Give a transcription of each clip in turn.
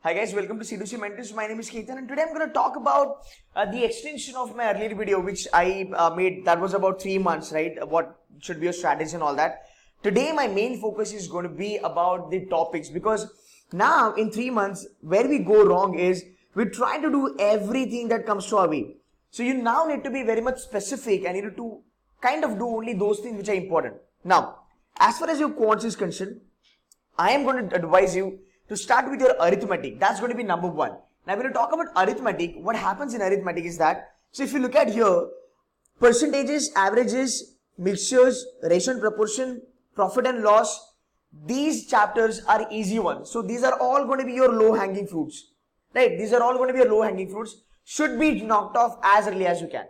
Hi guys, welcome to C2C Mentors. My name is Ketan and today I'm going to talk about the extension of my earlier video which I made that was about 3 months, right? What should be your strategy and all that. Today my main focus is going to be about the topics because now in 3 months where we go wrong is we try to do everything that comes to our way. So you now need to be very much specific and you need to kind of do only those things which are important. Now, as far as your quants is concerned, I am going to advise you to start with your arithmetic. That's going to be number one. Now, when you talk about arithmetic, what happens in arithmetic is that, so if you look at here, percentages, averages, mixtures, ratio and proportion, profit and loss, these chapters are easy ones. So these are all going to be your low hanging fruits, right? These are all going to be your low hanging fruits. Should be knocked off as early as you can.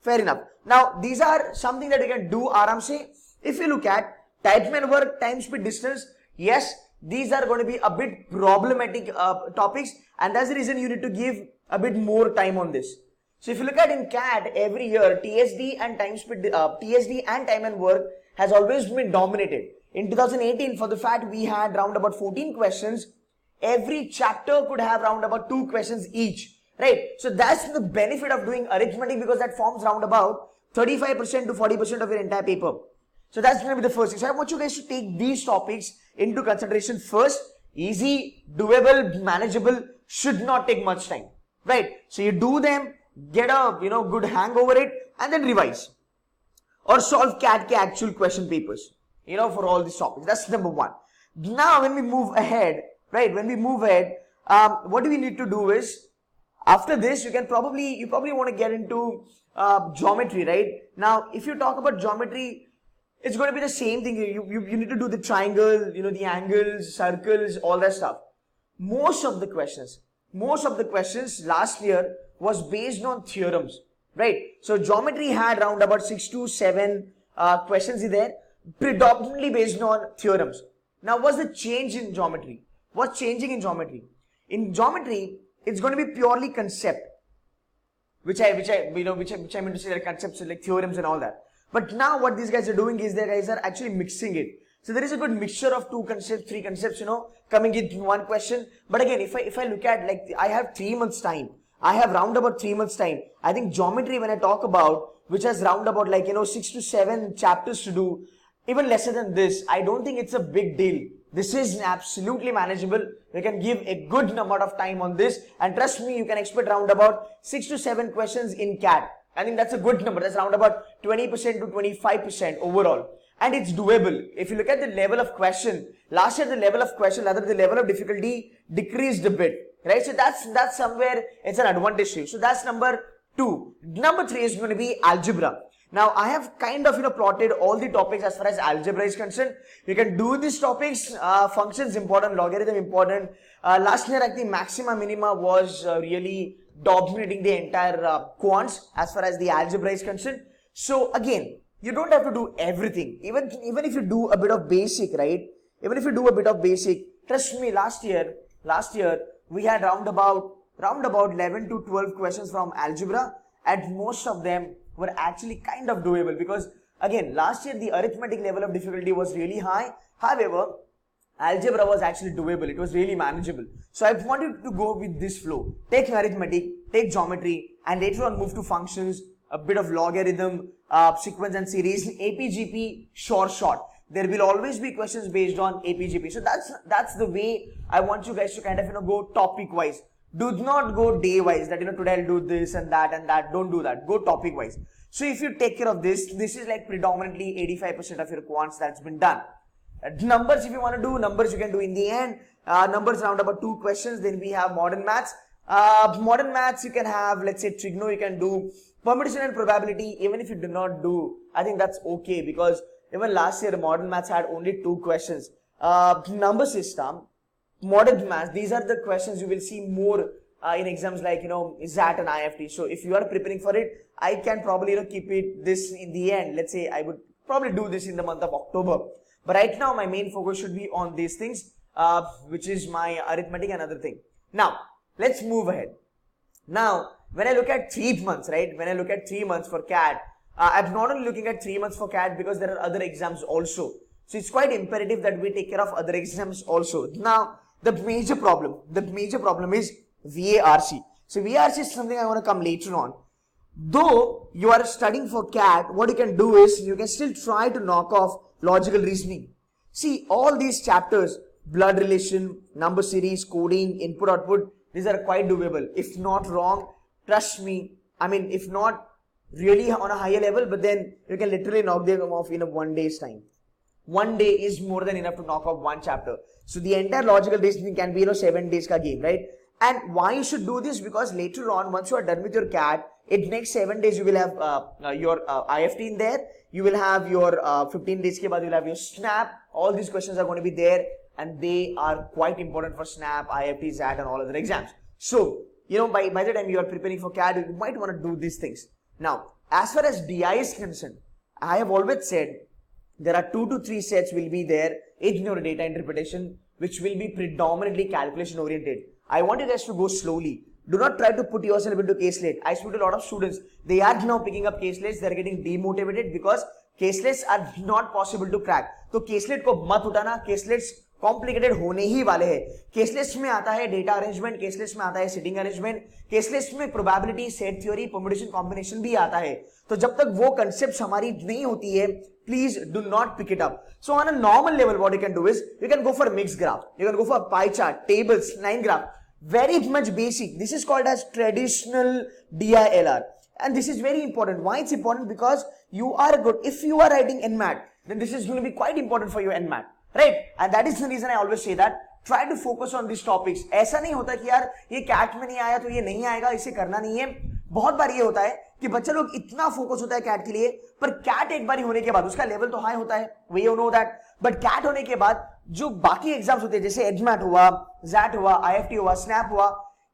Fair enough. Now, these are something that you can do aram se. If you look at time and work, time, speed, distance, yes, these are going to be a bit problematic topics, and that's the reason you need to give a bit more time on this. So if you look at in CAT, every year TSD and time speed, TSD and time and work has always been dominated. In 2018, for the fact we had round about 14 questions, every chapter could have round about 2 questions each, right? So that's the benefit of doing arithmetic because that forms round about 35% to 40% of your entire paper. So that's going to be the first thing. So I want you guys to take these topics into consideration first. Easy, doable, manageable, should not take much time, right? So you do them, get a good hang over it, and then revise or solve CAT actual question papers, for all these topics. That's number one. Now when we move ahead, right? When we move ahead, what do we need to do is after this you probably want to get into geometry, right? Now if you talk about geometry, it's going to be the same thing. You need to do the triangle, the angles, circles, all that stuff. Most of the questions last year was based on theorems, right? So geometry had around about 6 to 7 questions in there, predominantly based on theorems. Now, what's the change in geometry? What's changing in geometry? In geometry, it's going to be purely concept, which I mean to say, like concepts like theorems and all that. But now what these guys are doing is they guys are actually mixing it. So there is a good mixture of 2 concepts, 3 concepts, coming in one question. But again, if I look at, like, I have 3 months time. I have round about 3 months time. I think geometry, when I talk about, which has round about 6 to 7 chapters to do, even lesser than this, I don't think it's a big deal. This is absolutely manageable. You can give a good amount of time on this. And trust me, you can expect round about 6 to 7 questions in CAT. I think that's a good number. That's around about 20% to 25% overall. And it's doable. If you look at the level of question, last year the level of difficulty decreased a bit, right? So that's somewhere it's an advantage to you. So that's number 2. Number 3 is going to be algebra. Now I have kind of plotted all the topics as far as algebra is concerned. You can do these topics. Functions important, logarithm important. Last year I think maxima minima was really dominating the entire quants as far as the algebra is concerned. So again, you don't have to do everything. Even if you do a bit of basic, right? Even if you do a bit of basic, trust me, last year we had round about 11 to 12 questions from algebra, and most of them were actually kind of doable because again, last year the arithmetic level of difficulty was really high. However, algebra was actually doable. It was really manageable. So I wanted to go with this flow. Take arithmetic, take geometry, and later on move to functions, a bit of logarithm, sequence and series, APGP, short. There will always be questions based on APGP. So that's the way I want you guys to kind of go topic wise. Do not go day wise that today I'll do this and that. Don't do that. Go topic wise. So if you take care of this is like predominantly 85% of your quants that's been done. Numbers, if you want to do numbers, you can do in the end. Numbers around about 2 questions. Then we have modern maths. Modern maths, you can have, let's say, trigono, you can do permutation and probability. Even if you do not do, I think that's okay because even last year modern maths had only 2 questions. Number system, modern maths, these are the questions you will see more in exams like ZAT and IFT. So if you are preparing for it, I can probably keep it this in the end. Let's say I would probably do this in the month of October. But right now, my main focus should be on these things, which is my arithmetic and other thing. Now, let's move ahead. Now, when I look at 3 months, right? When I look at 3 months for CAT, I'm not only looking at 3 months for CAT because there are other exams also. So it's quite imperative that we take care of other exams also. Now, The major problem is VARC. So VARC is something I want to come later on. Though you are studying for CAT, what you can do is you can still try to knock off logical reasoning. See, all these chapters, blood relation, number series, coding, input output, these are quite doable. If not wrong, trust me, I mean, if not really on a higher level, but then you can literally knock them off in a 1 day's time. 1 day is more than enough to knock off one chapter. So the entire logical reasoning can be 7 days ka game, right? And why you should do this? Because later on, once you are done with your CAT, in next 7 days you will have your IFT in there. You will have your 15 days ke baad you will have your SNAP. All these questions are going to be there, and they are quite important for SNAP, IFT, ZAT, and all other exams. So by the time you are preparing for CAT, you might want to do these things. Now, as far as DI is concerned, I have always said there are 2 to 3 sets will be there in your data interpretation, which will be predominantly calculation oriented. I want you guys to go slowly. Do not try to put yourself into caselet. I speak to a lot of students. They are now picking up caselets. They are getting demotivated because caselets are not possible to crack. So caselet को मत उठाना. Caselets complicated होने ही वाले हैं. Caselets में आता है data arrangement. Caselets में आता है sitting arrangement. Caselets में probability, set theory, permutation, combination भी आता है. तो जब तक वो concepts हमारी नहीं होती है, please do not pick it up. So on a normal level, what you can do is you can go for mixed graph. You can go for pie chart, tables, line graph. Very much basic. This is called as traditional DILR. And this is very important. Why it's important? Because you are good. If you are writing NMAT, then this is going to be quite important for your NMAT. Right? And that is the reason I always say that try to focus on these topics. ऐसा नहीं होता कि यार ये CAT में नहीं आया तो ये नहीं आएगा, इसे करना नहीं है. बहुत बार ये होता है कि बच्चा लोग इतना फोकस होता है CAT के लिए, पर CAT एक बार होने के बाद उसका लेवल तो हाई होता है. We know that. But CAT होने के बाद जो बाकी एग्जाम्स होते हैं, जैसे एडमैट हुआ, ZAT हुआ, IFT हुआ, SNAP हुआ,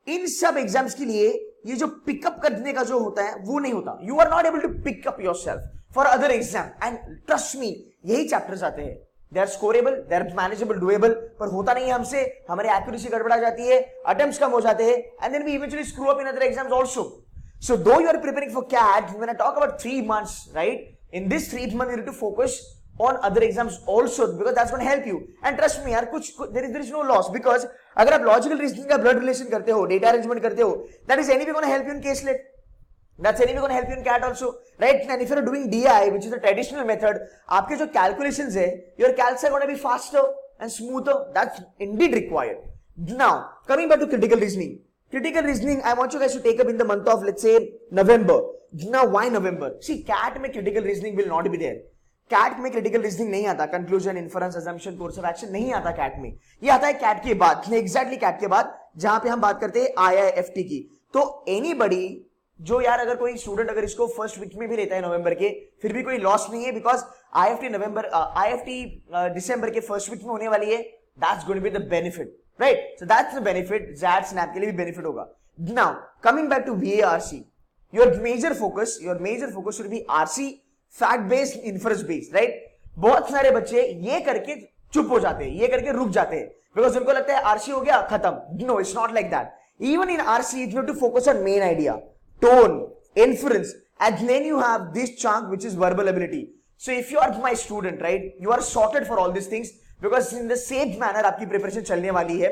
इन सब एग्जाम्स के लिए ये जो पिकअप करने का जो होता है वो नहीं होता. You are not able to pick up yourself for other exam. And trust me, यही चैप्टर्स आते हैं. They are scorable, they are manageable, doable, पर होता नहीं है हमसे. हमारी एक्यूरेसी गड़बड़ा जाती है, अटेम्प्ट्स कम हो जाते हैं, and then we eventually screw up in other exams also. So though you are preparing for CAT, when I talk about 3 months, right? In this 3 months, you need to focus on other exams also, because that's going to help you. And trust me, यार, there is no loss, because अगर आप logical reasoning का blood relation करते हो, data arrangement करते हो, that is anyway going to help you in caselet. That's anyway going to help you in CAT also, right? And if you are doing DI, which is the traditional method, आपके जो calculations है, your calcs are going to be faster and smoother. That's indeed required. Now, coming back to critical reasoning. Critical reasoning, I want you guys to take up in the month of, let's say, November. Now, why November? See, CAT में critical reasoning will not be there. CAT में critical reasoning नहीं आता. Conclusion, inference, assumption, course of action नहीं आता CAT में. ये आता है CAT के बाद, exactly CAT के बाद, जहां पे हम बात करते हैं IIFT की. तो anybody जो यार अगर कोई स्टूडेंट अगर इसको फर्स्ट वीक में भी लेता है नवंबर के, फिर भी कोई लॉस नहीं है, बिकॉज IIFT दिसंबर के फर्स्ट वीक में होने वाली है. That's going to be the benefit. Right, so that's the benefit. ZAT, SNAP के लिए भी benefit होगा. Now, coming back to VARC, your major focus should be RC, fact based, inference based, right? बहुत सारे बच्चे ये करके चुप हो जाते हैं, ये करके रुक जाते हैं, because उनको लगता है RC हो गया खत्म. No, it's not like that. Even in RC, you have to focus on main idea, tone, inference, and then you have this chunk which is verbal ability. So if you are my student, right, you are sorted for all these things. Because in the same manner आपकी preparation चलने वाली है.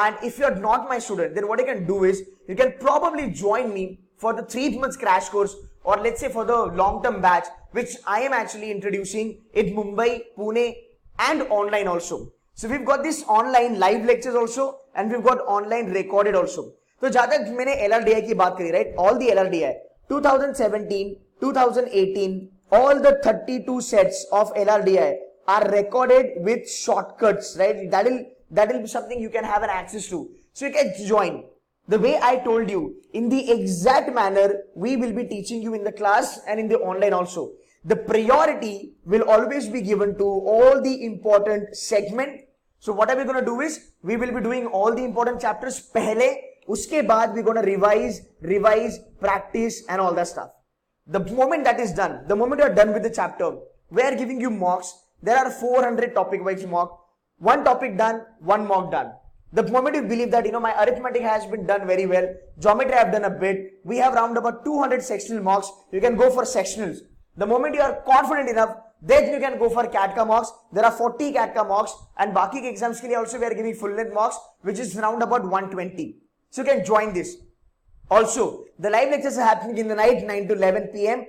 And if you are not my student, then what you can do is you can probably join me for the 3 months crash course, or let's say for the long-term batch, which I am actually introducing in Mumbai, Pune, and online also. So we've got this online live lectures also, and we've got online recorded also. तो जहाँ तक मैंने LRDI की बात करी, right? All the LRDI 2017, 2018, all the 32 sets of LRDI are recorded with shortcuts, right? That will be something you can have an access to. So you can join. The way I told you, in the exact manner, we will be teaching you in the class and in the online also. The priority will always be given to all the important segment. So what are we going to do is, we will be doing all the important chapters पहले, उसके बाद we're going to revise, practice and all that stuff. The moment that is done, the moment you are done with the chapter, we are giving you mocks. There are 400 topic-wise mock. One topic done, one mock done. The moment you believe that, my arithmetic has been done very well, geometry I have done a bit, we have round about 200 sectional mocks, you can go for sectionals. The moment you are confident enough, then you can go for CAT का mocks. There are 40 CAT का mocks, and बाकी के exams के लिए also we are giving full length mocks, which is around about 120. So you can join this. Also, the live lectures are happening in the night, 9 to 11 p.m.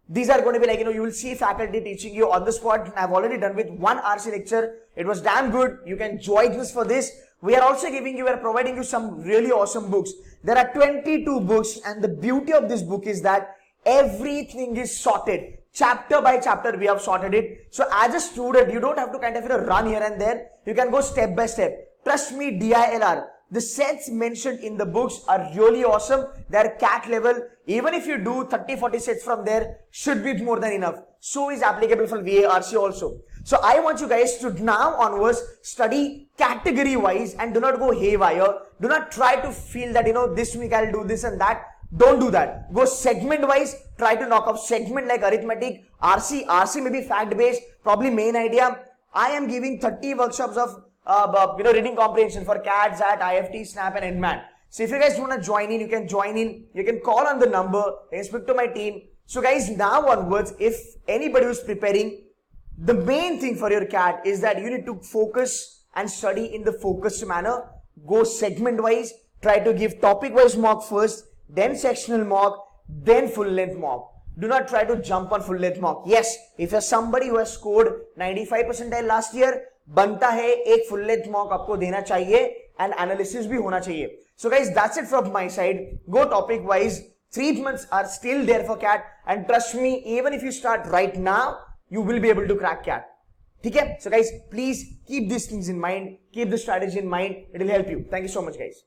These are going to be like, you will see faculty teaching you on the spot. I've already done with one RC lecture. It was damn good. You can join us for this. We are also providing you some really awesome books. There are 22 books, and the beauty of this book is that everything is sorted. Chapter by chapter, we have sorted it. So as a student, you don't have to kind of run here and there. You can go step by step. Trust me, DILR. The sets mentioned in the books are really awesome. They're CAT level. Even if you do 30-40 sets from there, should be more than enough. So is applicable for VARC also. So I want you guys to now onwards study category wise and do not go haywire. Do not try to feel that, this week I'll do this and that. Don't do that. Go segment wise. Try to knock off segment like arithmetic, RC may be fact based, probably main idea. I am giving 30 workshops of reading comprehension for CAT, ZAT, IFT, SNAP and NMAT. So if you guys want to join in, you can join in. You can call on the number. You can speak to my team. So guys, now onwards, if anybody who's preparing, the main thing for your CAT is that you need to focus and study in the focused manner. Go segment wise. Try to give topic wise mock first, then sectional mock, then full length mock. Do not try to jump on full length mock. Yes, if you're somebody who has scored 95 percentile last year, बनता है एक full length mock आपको देना चाहिए and analysis भी होना चाहिए. So guys, that's it from my side. Go topic wise. 3 months are still there for CAT, and trust me, even if you start right now, you will be able to crack CAT. Okay? So guys, please keep these things in mind. Keep the strategy in mind. It will help you. Thank you so much, guys.